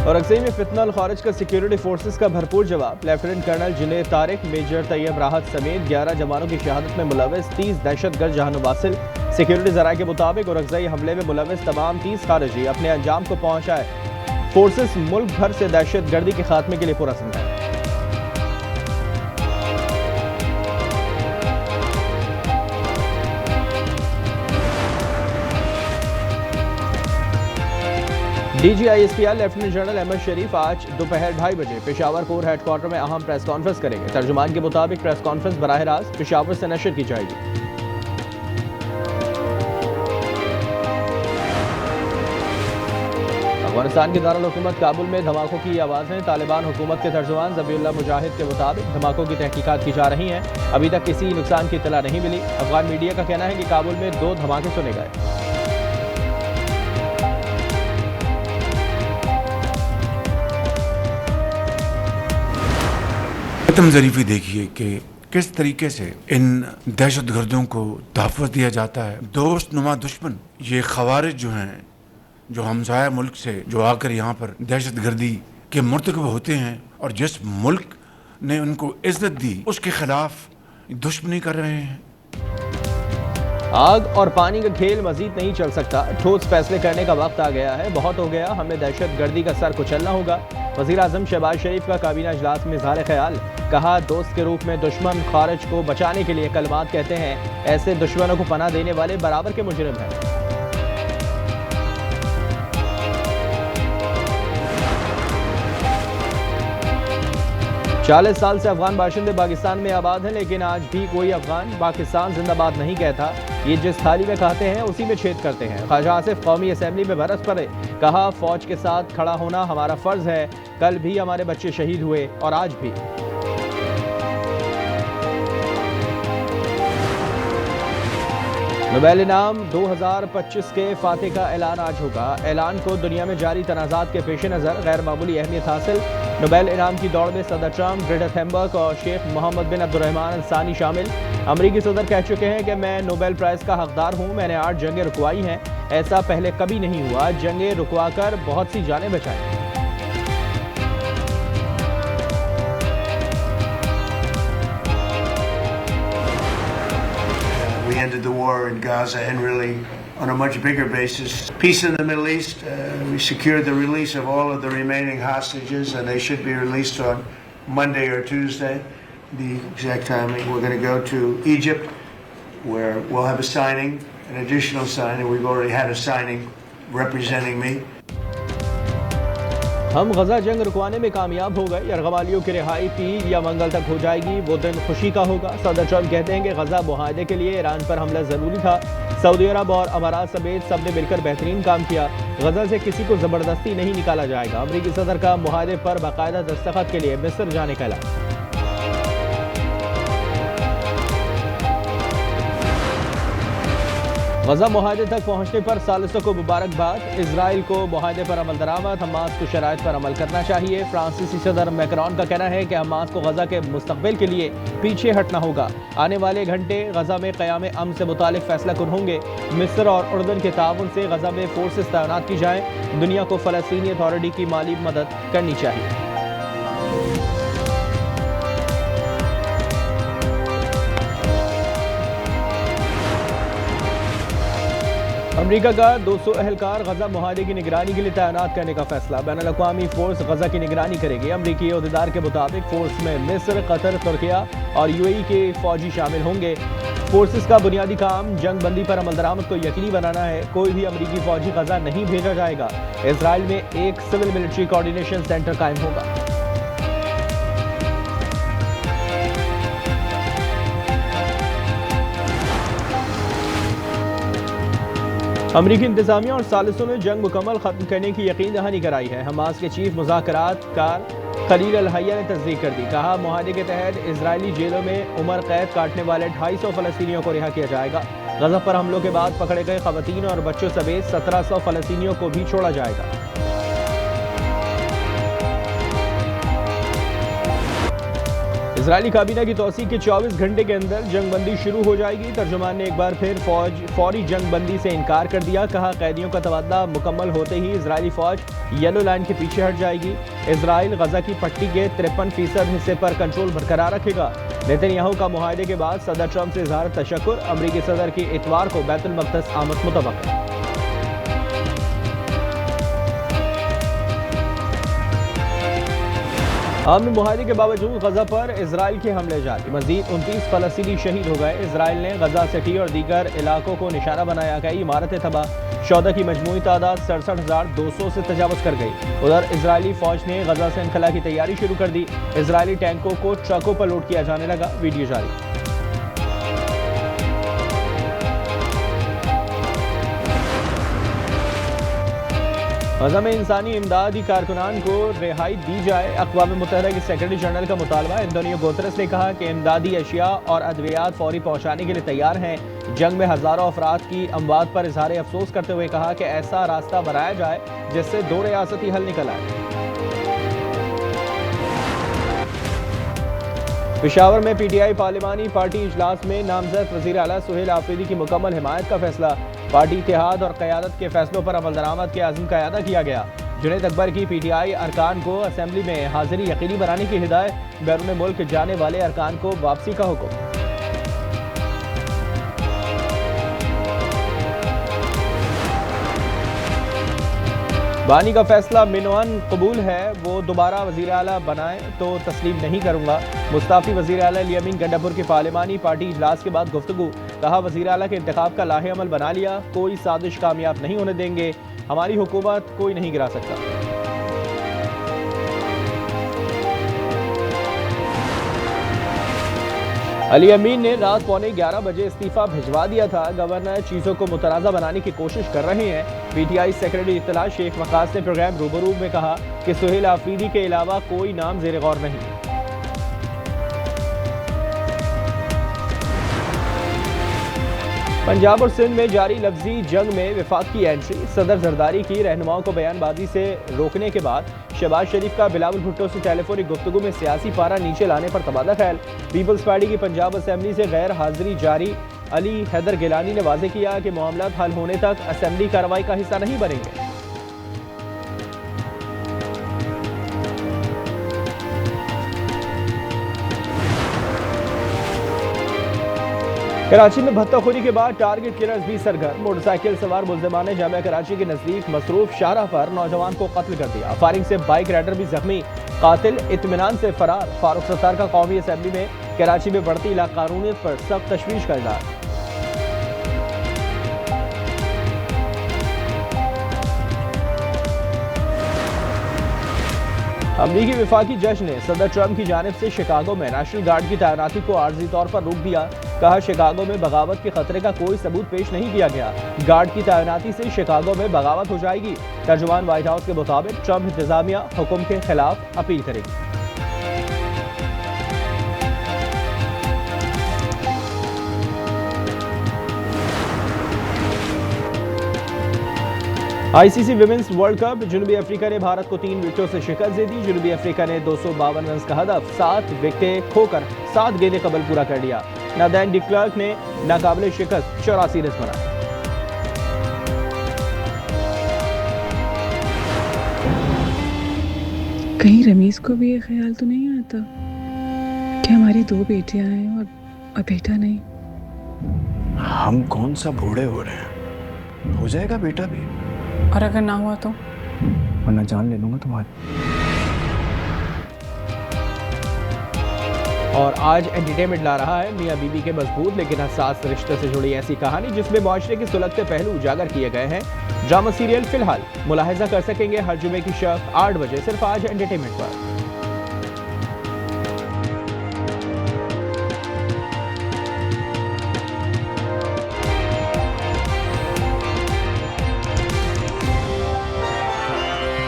और अक्सई में फितना खारिज का सिक्योरिटी फोर्सेस का भरपूर जवाब। Lieutenant colonel Junaid Tariq, major Tayyab Rahat समेत 11 जवानों की शहादत में मुलविस 30 दहशतगर्द जहां वासिल। सिक्योरिटी जराये के मुताबिक और अक्सई हमले में मुलविस तमाम 30 खारिजी अपने अंजाम को पहुंचाए। फोर्सेस मुल्क भर से दहशत गर्दी के खात्मे के लिए पुरअज़्म है। DGISPR लेफ्टिनेंट जनरल अहमद शरीफ आज दोपहर 2:30 बजे पेशावर कोर हेडक्वार्टर में अहम प्रेस कॉन्फ्रेंस करेंगे। तर्जुमान के मुताबिक प्रेस कॉन्फ्रेंस बराह रास्त पेशावर से नशर की जाएगी। अफगानिस्तान के दारुल हुकूमत काबुल में धमाकों की आवाज़ें। तालिबान हुकूमत के तर्जुमान ज़बीउल्लाह मुजाहिद के मुताबिक धमाकों की तहकीकात की जा रही हैं। अभी तक किसी नुकसान की इत्तला नहीं मिली। अफगान मीडिया का कहना है कि काबुल में 2 धमाके सुने गए। तुम ज़रीफ़ी देखिए कि किस तरीके से इन दहशतगर्दों को तहफ़्फ़ुज़ दिया जाता है। दोस्त नुमा दुश्मन ये ख़वारिज जो हैं, जो हमसाया मुल्क से जो आकर यहाँ पर दहशतगर्दी के मुर्तकब होते हैं और जिस मुल्क ने उनको इज़्ज़त दी उसके ख़िलाफ़ दुश्मनी कर रहे हैं। आग और पानी का खेल मजीद नहीं चल सकता। ठोस फैसले करने का वक्त आ गया है। बहुत हो गया, हमें दहशत गर्दी का सर कुचलना होगा। वज़ीर आज़म शहबाज शरीफ का काबीना इजलास में इज़हार ख्याल। कहा, दोस्त के रूप में दुश्मन खारिज को बचाने के लिए कलमात कहते हैं। ऐसे दुश्मनों को पनाह देने वाले बराबर के मुजरिम हैं। चालीस साल से अफगान बाशिंदे पाकिस्तान में आबाद हैं, लेकिन आज भी कोई अफगान पाकिस्तान जिंदाबाद नहीं कहता। ये जिस थाली में खाते हैं उसी में छेद करते हैं। ख्वाजा आसिफ कौमी असम्बली में बरस पड़े। कहा, फौज के साथ खड़ा होना हमारा फर्ज है। कल भी हमारे बच्चे शहीद हुए और आज भी। नोबेल इनाम 2025 के फातेह का ऐलान आज होगा। ऐलान को दुनिया में जारी तनाज़ात के पेश नज़र गैर मामूली अहमियत हासिल। नोबेल इनाम की दौड़ में सदर ट्रंप, ग्रेटा थेम्बर्ग और शेख मोहम्मद बिन अब्दुर्रहमान अल सानी शामिल। अमरीकी सदर कह चुके हैं कि मैं नोबेल प्राइज़ का हकदार हूँ। मैंने 8 जंगें रुकवाई हैं। ऐसा पहले कभी नहीं हुआ। जंगें रुकवा कर बहुत सी जानें बचाई। We ended the war in Gaza and really on a much bigger basis. Peace in the Middle East. We secured the release of all of the remaining hostages and they should be released on Monday or Tuesday. The exact timing. We're going to go to Egypt where we'll have a signing, an additional signing. We've already had a signing representing me. हम गजा जंग रुकवाने में कामयाब हो गए। यरगमालियों की रिहाई पीर या मंगल तक हो जाएगी। वो दिन खुशी का होगा। सदर ट्रंप कहते हैं कि गजा मुआहदे के लिए ईरान पर हमला ज़रूरी था। सऊदी अरब और अमारात समेत सब ने मिलकर बेहतरीन काम किया। गजा से किसी को ज़बरदस्ती नहीं निकाला जाएगा। अमरीकी सदर का मुआहदे पर बाकायदा दस्तखत के लिए मिस्र जाने का ऐलान। गजा मुआहदे तक पहुंचने पर सालिसों को मुबारकबाद। इजराइल को मुआहदे पर अमल दरामद। हमास को शराइत पर अमल करना चाहिए। फ्रांसीसी सदर मैक्रोन का कहना है कि हमास को गजा के मुस्तकबिल के लिए पीछे हटना होगा। आने वाले घंटे गजा में क़याम अमन से मुतालिक फैसला कुन होंगे। मिस्र और उर्दन के ताउन से गजा में फोर्सेस तैनात की जाएं। दुनिया को फ़लस्तीनी अथॉरिटी की माली मदद करनी चाहिए। अमरीका का 200 एहलकार गजा मुआहदे की निगरानी के लिए तैनात करने का फैसला। बैनुल-अक़वामी फोर्स गजा की निगरानी करेगी। अमरीकी अहदेदार के मुताबिक फोर्स में मिस्र, कतर, तुर्किया और UAE के फौजी शामिल होंगे। फोर्सेस का बुनियादी काम जंग बंदी पर अमल दरामद को यकीनी बनाना है। कोई भी अमरीकी फौजी गजा नहीं भेजा जाएगा। इसराइल में एक सिविल मिलिट्री कोऑर्डिनेशन सेंटर कायम होगा। अमरीकी इंतजामिया और सालिसों ने जंग मुकम्मल खत्म करने की यकीन दहानी कराई है। हमास के चीफ मुज़ाकरात कार खलील अल हैया ने तस्दीक कर दी। कहा, मुआहदे के तहत इजरायली जेलों में उम्र कैद काटने वाले 250 फ़लस्तीनियों को रिहा किया जाएगा। गज़ा पर हमलों के बाद पकड़े गए ख़वातीन और बच्चों समेत 1700 फ़लस्तीनियों को भी छोड़ा जाएगा। इजरायली काबीना की तौसीक के 24 घंटे के अंदर जंगबंदी शुरू हो जाएगी। तर्जुमान ने एक बार फिर फौरी जंगबंदी से इनकार कर दिया। कहा कैदियों का तबादला मुकम्मल होते ही इजरायली फौज येलो लाइन के पीछे हट जाएगी। इजराइल गजा की पट्टी के 53% हिस्से पर कंट्रोल बरकरार रखेगा। नेतन्याहू का मुआहदे के बाद सदर ट्रंप से इजहार तशक्कुर। अमरीकी सदर की इतवार को बैतुल मक़दस आमद मुतवक्किल। आमन मुआहदे के बावजूद गजा पर इजराइल के हमले जारी। मजीद 29 फलस्तीनी शहीद हो गए। इजराइल ने गजा सिटी और दीगर इलाकों को निशाना बनाया। कई इमारतें तबाह। शौदा की मजमूई तादाद 67,200 से तजावज़ कर गई। उधर इजरायली फौज ने गजा से इनखला की तैयारी शुरू कर दी। इजरायली टैंकों को ट्रकों पर लोड किया जाने लगा। वीडियो जारी। गजा में इंसानी इमदादी कारकुनान को रिहाई दी जाए। अक़वाम मुत्तहिदा के सेक्रेटरी जनरल का मुतालबा। एंटोनियो गुतेरेस ने कहा कि इमदादी अशिया और अद्वियात फौरी पहुँचाने के लिए तैयार हैं। जंग में हज़ारों अफराद की अमवात पर इजहार अफसोस करते हुए कहा कि ऐसा रास्ता बनाया जाए जिससे 2 रियासती हल निकल आए। पेशावर में PTI पार्लिमानी पार्टी इजलास में नामजद वज़ीर आला सुहेल आफरीदी की मुकम्मल हिमायत का फैसला। पार्टी इत्तेहाद और क़यादत के फैसलों पर अमल दरामद के आज़म का अदा किया गया। जुनैद अकबर की PTI अरकान को असम्बली में हाजिरी यकीनी बनाने की हिदायत। बैरून मुल्क जाने वाले अरकान को वापसी का हुक्म। बानी का फैसला मिनवन कबूल है। वो दोबारा वज़ीर आला बनाए तो तस्लीम नहीं करूंगा। मुस्ताफ़ी वज़ीर आला अली गंडापुर के पार्लिमानी पार्टी इजलास के बाद गुफ्तगू। कहा वज़ीर आला के इंतखाब का लाहे अमल बना लिया। कोई साजिश कामयाब नहीं होने देंगे। हमारी हुकूमत कोई नहीं गिरा सकता। अली अमीन ने रात 11:15 बजे इस्तीफा भिजवा दिया था। गवर्नर चीज़ों को मुतनाज़ा बनाने की कोशिश कर रहे हैं। PTI सेक्रेटरी इत्तला शेख वकास ने प्रोग्राम रूबरू में कहा कि सुहेल आफरीदी के अलावा कोई नाम ज़ेर गौर नहीं। पंजाब और सिंध में जारी लफ्जी जंग में विफाक की एंट्री। सदर जरदारी की रहनुमाओं को बयानबाजी से रोकने के बाद शहबाज शरीफ का बिलावल भुट्टो से टेलीफोनिक गुफ्तगू में सियासी पारा नीचे लाने पर तबादला ख्याल। पीपल्स पार्टी की पंजाब असेंबली से गैर हाजिरी जारी। अली हैदर गिलानी ने वाज़ेह किया कि मामला हल होने तक असेंबली कार्रवाई का हिस्सा नहीं बनेंगे। कराची में भत्ताखोरी के बाद टारगेट किलर्स भी सरगर्म। मोटरसाइकिल सवार मुल्ज़िमान ने जामिया कराची के नजदीक मसरूफ शाहराह पर नौजवान को कत्ल कर दिया। फायरिंग से बाइक राइडर भी जख्मी। कातिल इत्मीनान से फरार। फारूक सत्तार का कौमी असेंबली में कराची में बढ़ती लाकानूनियत पर सख्त तशवीश का इज़हार। अमरीकी विफाकी जज ने सदर ट्रंप की जानिब से शिकागो में नेशनल गार्ड की तैनाती को आर्जी तौर पर रोक दिया। कहा शिकागो में बगावत के खतरे का कोई सबूत पेश नहीं किया गया। गार्ड की तैनाती से शिकागो में बगावत हो जाएगी। तर्जुमान व्हाइट हाउस के मुताबिक ट्रंप इंतजामिया हुक्म के खिलाफ अपील करेगी। ICC women's world cup. जनूबी अफ्रीका ने भारत को 3 विकेटों से शिकस्त दे दी। जनूबी अफ्रीका ने 252 रन का हदफ 7 विकेटें खोकर 7 गेंदें कबल पूरा कर लिया। नादैन डी क्लर्क ने नाकाबिले शिकस्त 84 रन बनाए। कहीं रमीज को भी ये ख्याल तो नहीं आता कि हमारी 2 बेटियां हैं और बेटा नहीं। हम कौन सा बूढ़े हो रहे हैं, हो जाएगा बेटा भी। और अगर ना हुआ तो वरना जान ले लूंगा तुम्हारी। और आज एंटरटेनमेंट ला रहा है मियां बीवी के मजबूत लेकिन हसास रिश्ते से जुड़ी ऐसी कहानी जिसमें मुआशरे के सुलगते पहलू उजागर किए गए हैं। ड्रामा सीरियल फिलहाल मुलाहिजा कर सकेंगे हर जुमे की शब 8 बजे सिर्फ आज एंटरटेनमेंट पर।